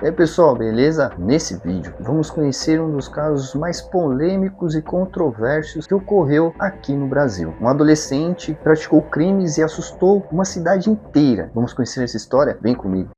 E aí pessoal, beleza? Nesse vídeo vamos conhecer um dos casos mais polêmicos e controversos que ocorreu aqui no Brasil. Um adolescente praticou crimes e assustou uma cidade inteira. Vamos conhecer essa história? Vem comigo.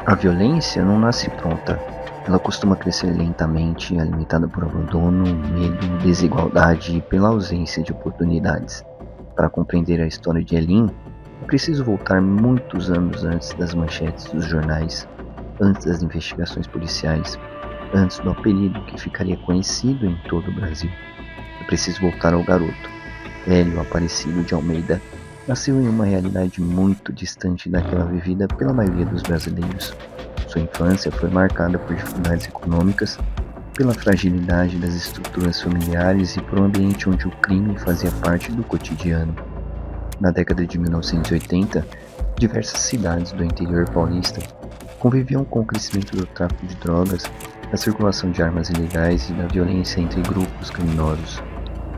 A violência não nasce pronta. Ela costuma crescer lentamente, alimentada por abandono, medo, desigualdade e pela ausência de oportunidades. Para compreender a história de Elin, é preciso voltar muitos anos antes das manchetes dos jornais, antes das investigações policiais, antes do apelido que ficaria conhecido em todo o Brasil. É preciso voltar ao garoto, Hélio Aparecido de Almeida. Nasceu em uma realidade muito distante daquela vivida pela maioria dos brasileiros. Sua infância foi marcada por dificuldades econômicas, pela fragilidade das estruturas familiares e por um ambiente onde o crime fazia parte do cotidiano. Na década de 1980, diversas cidades do interior paulista conviviam com o crescimento do tráfico de drogas, da circulação de armas ilegais e da violência entre grupos criminosos.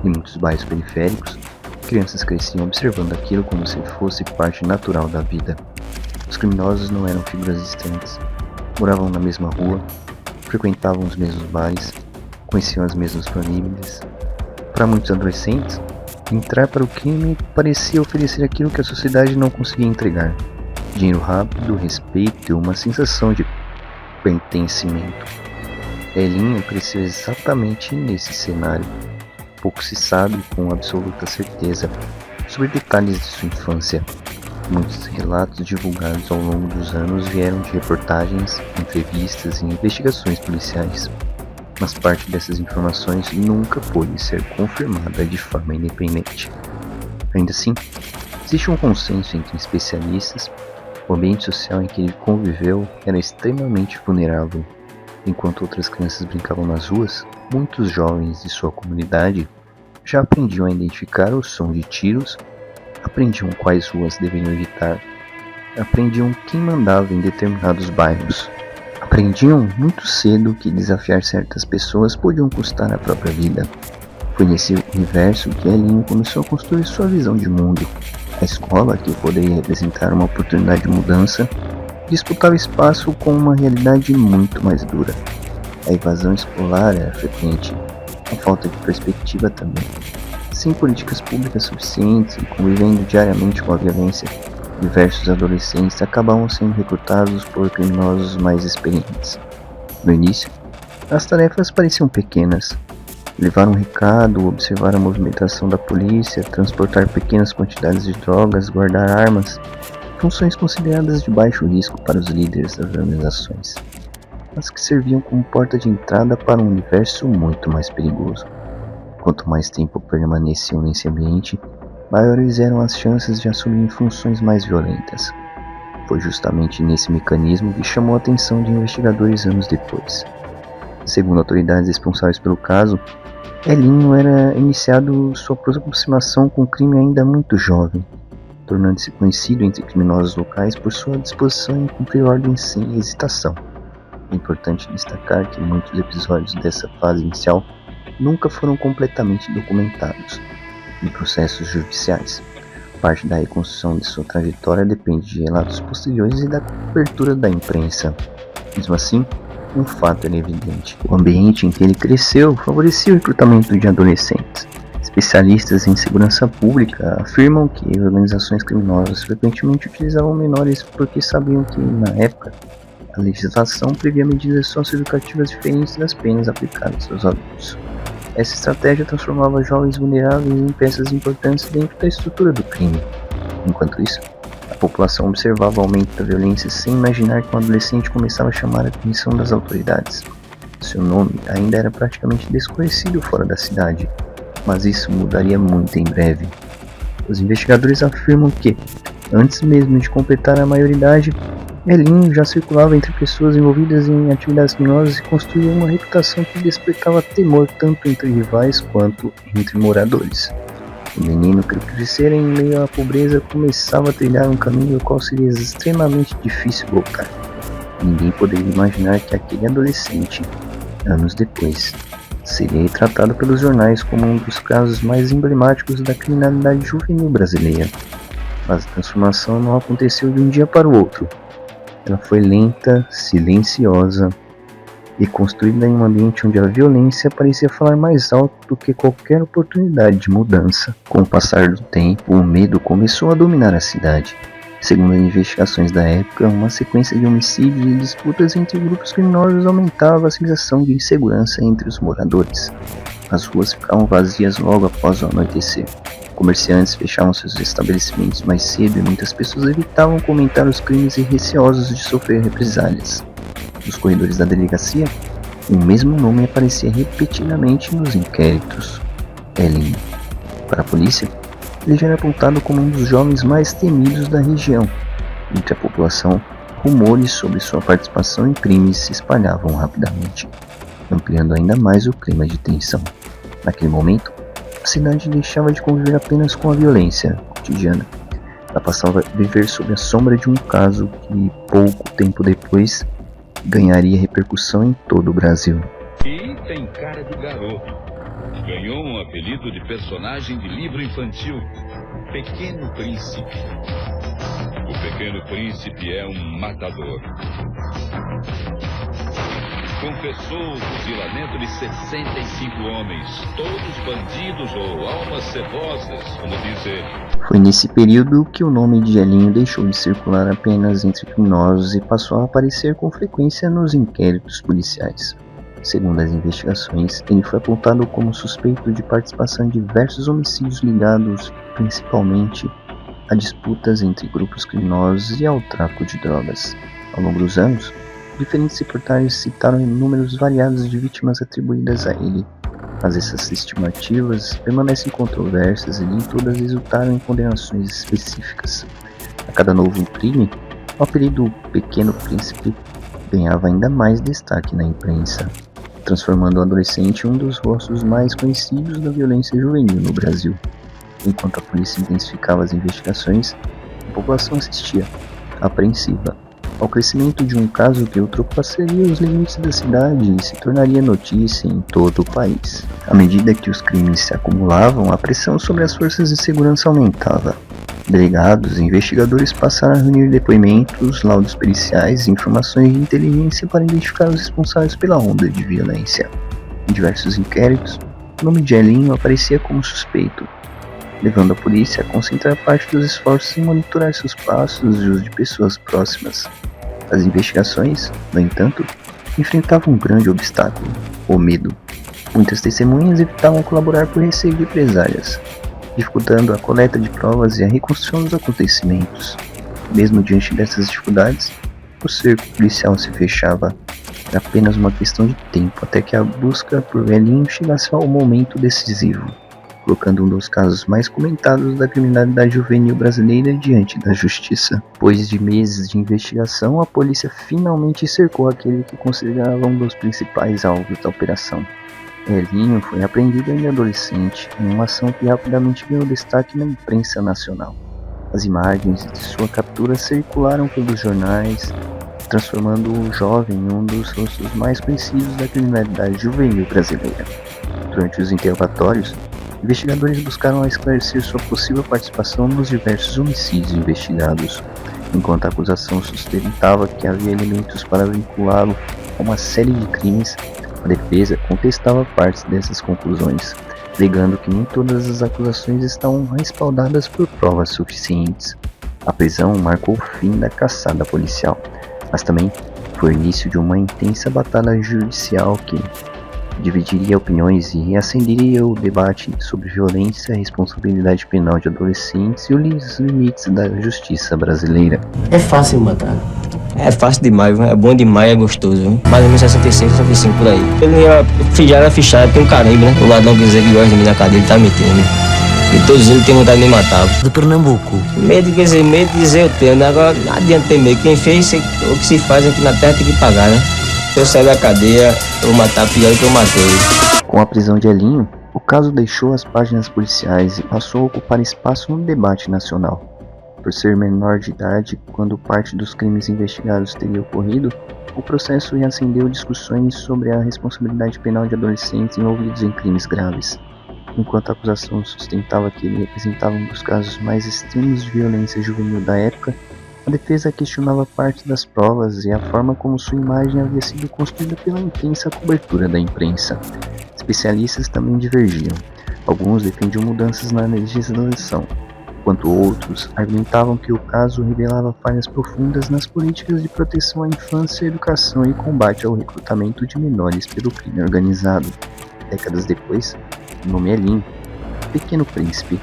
Em muitos bairros periféricos, crianças cresciam observando aquilo como se fosse parte natural da vida. Os criminosos não eram figuras distantes, moravam na mesma rua, frequentavam os mesmos bares, conheciam as mesmas famílias. Para muitos adolescentes, entrar para o crime parecia oferecer aquilo que a sociedade não conseguia entregar: dinheiro rápido, respeito e uma sensação de pertencimento. Elinho cresceu exatamente nesse cenário. Pouco se sabe com absoluta certeza sobre detalhes de sua infância. Muitos relatos divulgados ao longo dos anos vieram de reportagens, entrevistas e investigações policiais, mas parte dessas informações nunca pôde ser confirmada de forma independente. Ainda assim, existe um consenso entre especialistas: o ambiente social em que ele conviveu era extremamente vulnerável. Enquanto outras crianças brincavam nas ruas, muitos jovens de sua comunidade já aprendiam a identificar o som de tiros, aprendiam quais ruas deveriam evitar, aprendiam quem mandava em determinados bairros, aprendiam muito cedo que desafiar certas pessoas podiam custar a própria vida. Foi nesse universo que Elinho começou a construir sua visão de mundo. A escola, que poderia representar uma oportunidade de mudança, disputava espaço com uma realidade muito mais dura. A evasão escolar era frequente, a falta de perspectiva também. Sem políticas públicas suficientes e convivendo diariamente com a violência, diversos adolescentes acabavam sendo recrutados por criminosos mais experientes. No início, as tarefas pareciam pequenas: levar um recado, observar a movimentação da polícia, transportar pequenas quantidades de drogas, guardar armas, funções consideradas de baixo risco para os líderes das organizações, mas que serviam como porta de entrada para um universo muito mais perigoso. Quanto mais tempo permaneciam nesse ambiente, maiores eram as chances de assumirem funções mais violentas. Foi justamente nesse mecanismo que chamou a atenção de investigadores anos depois. Segundo autoridades responsáveis pelo caso, Elinho era iniciado sua aproximação com o crime ainda muito jovem, tornando-se conhecido entre criminosos locais por sua disposição em cumprir ordens sem hesitação. É importante destacar que muitos episódios dessa fase inicial nunca foram completamente documentados em processos judiciais. Parte da reconstrução de sua trajetória depende de relatos posteriores e da cobertura da imprensa. Mesmo assim, um fato era evidente: o ambiente em que ele cresceu favorecia o recrutamento de adolescentes. Especialistas em segurança pública afirmam que organizações criminosas frequentemente utilizavam menores porque sabiam que, na época, a legislação previa medidas socioeducativas diferentes das penas aplicadas aos adultos. Essa estratégia transformava jovens vulneráveis em peças importantes dentro da estrutura do crime. Enquanto isso, a população observava o aumento da violência sem imaginar que um adolescente começava a chamar a atenção das autoridades. Seu nome ainda era praticamente desconhecido fora da cidade, mas isso mudaria muito em breve. Os investigadores afirmam que, antes mesmo de completar a maioridade, Elinho já circulava entre pessoas envolvidas em atividades criminosas e construía uma reputação que despertava temor tanto entre rivais quanto entre moradores. O menino, que crescera em meio à pobreza, começava a trilhar um caminho do qual seria extremamente difícil voltar. Ninguém poderia imaginar que aquele adolescente, anos depois, seria retratado pelos jornais como um dos casos mais emblemáticos da criminalidade juvenil brasileira. Mas a transformação não aconteceu de um dia para o outro. Ela foi lenta, silenciosa e construída em um ambiente onde a violência parecia falar mais alto do que qualquer oportunidade de mudança. Com o passar do tempo, o medo começou a dominar a cidade. Segundo as investigações da época, uma sequência de homicídios e disputas entre grupos criminosos aumentava a sensação de insegurança entre os moradores. As ruas ficavam vazias logo após o anoitecer. Comerciantes fechavam seus estabelecimentos mais cedo e muitas pessoas evitavam comentar os crimes e receosos de sofrer represálias. Nos corredores da delegacia, o mesmo nome aparecia repetidamente nos inquéritos: Elinho. Para a polícia, ele já era apontado como um dos jovens mais temidos da região. Entre a população, rumores sobre sua participação em crimes se espalhavam rapidamente, ampliando ainda mais o clima de tensão. Naquele momento, a cidade deixava de conviver apenas com a violência cotidiana. Ela passava a viver sob a sombra de um caso que, pouco tempo depois, ganharia repercussão em todo o Brasil. E tem cara de garoto. Ganhou um apelido de personagem de livro infantil, Pequeno Príncipe. O Pequeno Príncipe é um matador. Confessou o fuzilamento de 65 homens, todos bandidos ou almas cevosas, como diz ele. Foi nesse período que o nome de Elinho deixou de circular apenas entre criminosos e passou a aparecer com frequência nos inquéritos policiais. Segundo as investigações, ele foi apontado como suspeito de participação em diversos homicídios ligados principalmente a disputas entre grupos criminosos e ao tráfico de drogas. Ao longo dos anos, diferentes reportagens citaram números variados de vítimas atribuídas a ele, mas essas estimativas permanecem controversas e nem todas resultaram em condenações específicas. A cada novo crime, o apelido Pequeno Príncipe ganhava ainda mais destaque na imprensa, transformando o adolescente em um dos rostos mais conhecidos da violência juvenil no Brasil. Enquanto a polícia intensificava as investigações, a população assistia, apreensiva, ao crescimento de um caso que ultrapassaria os limites da cidade e se tornaria notícia em todo o país. À medida que os crimes se acumulavam, a pressão sobre as forças de segurança aumentava. Delegados e investigadores passaram a reunir depoimentos, laudos periciais e informações de inteligência para identificar os responsáveis pela onda de violência. Em diversos inquéritos, o nome de Elinho aparecia como suspeito, levando a polícia a concentrar parte dos esforços em monitorar seus passos e os de pessoas próximas. As investigações, no entanto, enfrentavam um grande obstáculo: o medo. Muitas testemunhas evitavam colaborar por receio de represálias, dificultando a coleta de provas e a reconstrução dos acontecimentos. Mesmo diante dessas dificuldades, o cerco policial se fechava. Era apenas uma questão de tempo até que a busca por Elinho chegasse ao momento decisivo, colocando um dos casos mais comentados da criminalidade juvenil brasileira diante da justiça. Depois de meses de investigação, a polícia finalmente cercou aquele que considerava um dos principais alvos da operação. Elinho foi apreendido ainda adolescente, em uma ação que rapidamente ganhou destaque na imprensa nacional. As imagens de sua captura circularam pelos jornais, transformando o jovem em um dos rostos mais conhecidos da criminalidade juvenil brasileira. Durante os interrogatórios, investigadores buscaram esclarecer sua possível participação nos diversos homicídios investigados, enquanto a acusação sustentava que havia elementos para vinculá-lo a uma série de crimes. A defesa contestava partes dessas conclusões, alegando que nem todas as acusações estavam respaldadas por provas suficientes. A prisão marcou o fim da caçada policial, mas também foi o início de uma intensa batalha judicial que dividiria opiniões e reacenderia o debate sobre violência, responsabilidade penal de adolescentes e os limites da justiça brasileira. É fácil matar. É fácil demais, é bom demais, é gostoso. Viu? Mais ou menos 66, 65 por aí. Ele ia fichar, tem um carimbo, né? O ladrão que dizer que gosta de mim na cadeia, ele tá mentindo. E todos eles têm vontade de me matar. De Pernambuco. Medo, quer dizer, medo de dizer eu tenho, né? Agora não adianta ter medo. Quem fez, o que se faz aqui na terra tem que pagar, né? Se eu sair da cadeia, eu vou matar pior do que eu matei. Com a prisão de Elinho, o caso deixou as páginas policiais e passou a ocupar espaço no debate nacional. Por ser menor de idade, quando parte dos crimes investigados teria ocorrido, o processo reacendeu discussões sobre a responsabilidade penal de adolescentes envolvidos em crimes graves. Enquanto a acusação sustentava que ele representava um dos casos mais extremos de violência juvenil da época, a defesa questionava parte das provas e a forma como sua imagem havia sido construída pela intensa cobertura da imprensa. Especialistas também divergiam. Alguns defendiam mudanças na legislação, enquanto outros argumentavam que o caso revelava falhas profundas nas políticas de proteção à infância, educação e combate ao recrutamento de menores pelo crime organizado. Décadas depois, o nome Elinho, Pequeno Príncipe,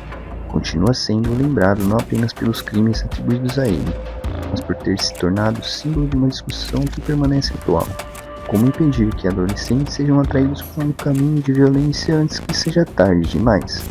continua sendo lembrado não apenas pelos crimes atribuídos a ele, mas por ter se tornado símbolo de uma discussão que permanece atual. Como impedir que adolescentes sejam atraídos por um caminho de violência antes que seja tarde demais?